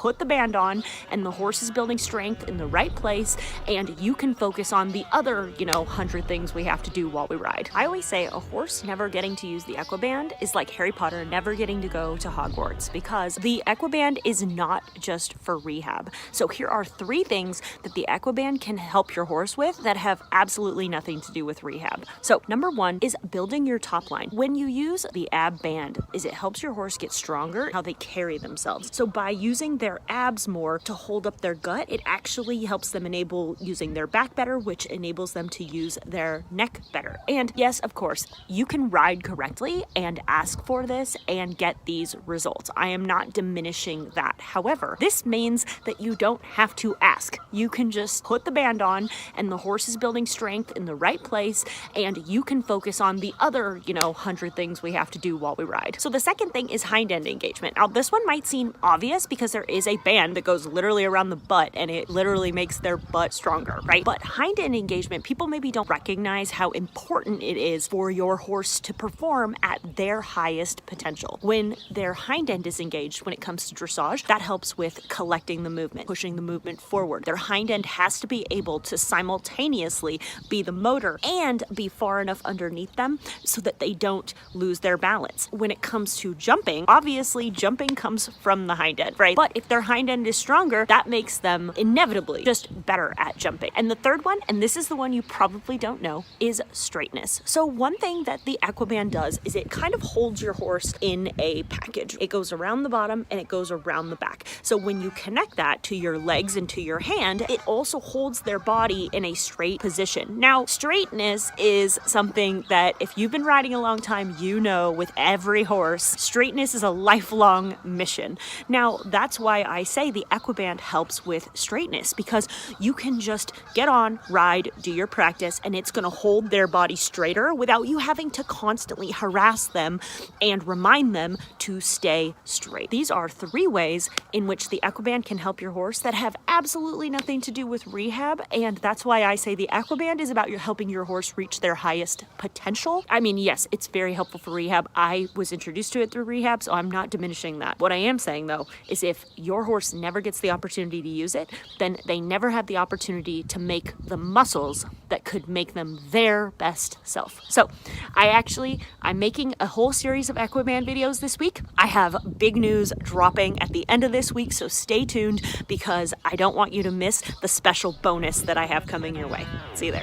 put the band on and the horse is building strength in the right place, and you can focus on the other, 100 things we have to do while we ride. I always say a horse never getting to use the Equiband is like Harry Potter never getting to go to Hogwarts, because the Equiband is not just for rehab. So here are 3 things that the Equiband can help your horse with that have absolutely nothing to do with rehab. So number 1 is building your top line. When you use the ab band, it helps your horse get stronger, how they carry themselves. So by using their abs more to hold up their gut, it actually helps them enable using their back better, which enables them to use their neck better. And yes, of course, you can ride correctly and ask for this and get these results. I am not diminishing that. However, this means that you don't have to ask. You can just put the band on and the horse is building strength in the right place, and you can focus on the other, 100 things we have to do while we ride. So the second thing is hind end engagement. Now, this one might seem obvious because there is a band that goes literally around the butt and it literally makes their butt stronger, right? But hind end engagement, people maybe don't recognize how important it is for your horse to perform at their highest potential. When their hind end is engaged, when it comes to dressage, that helps with collecting the movement, pushing the movement forward. Their hind end has to be able to simultaneously be the motor and be far enough underneath them so that they don't lose their balance. When it comes to jumping, obviously jumping comes from the hind end, right? But if their hind end is stronger, that makes them inevitably just better at jumping. And the third one, and this is the one you probably don't know, is straightness. So one thing that the Equiband does is it kind of holds your horse in a package. It goes around the bottom and it goes around the back. So when you connect that to your legs and to your hand, it also holds their body in a straight position. Now, straightness is something that if you've been riding a long time, with every horse, straightness is a lifelong mission. Now, that's why I say the Equiband helps with straightness, because you can just get on, ride, do your practice, and it's going to hold their body straighter without you having to constantly harass them and remind them to stay straight. These are 3 ways in which the Equiband can help your horse that have absolutely nothing to do with rehab, and that's why I say the Equiband is about helping your horse reach their highest potential. I mean, yes, it's very helpful for rehab. I was introduced to it through rehab, so I'm not diminishing that. What I am saying, though, is if your horse never gets the opportunity to use it, then they never have the opportunity to make the muscles that could make them their best self. So I'm making a whole series of Equiband videos this week. I have big news dropping at the end of this week, so stay tuned because I don't want you to miss the special bonus that I have coming your way. See you there.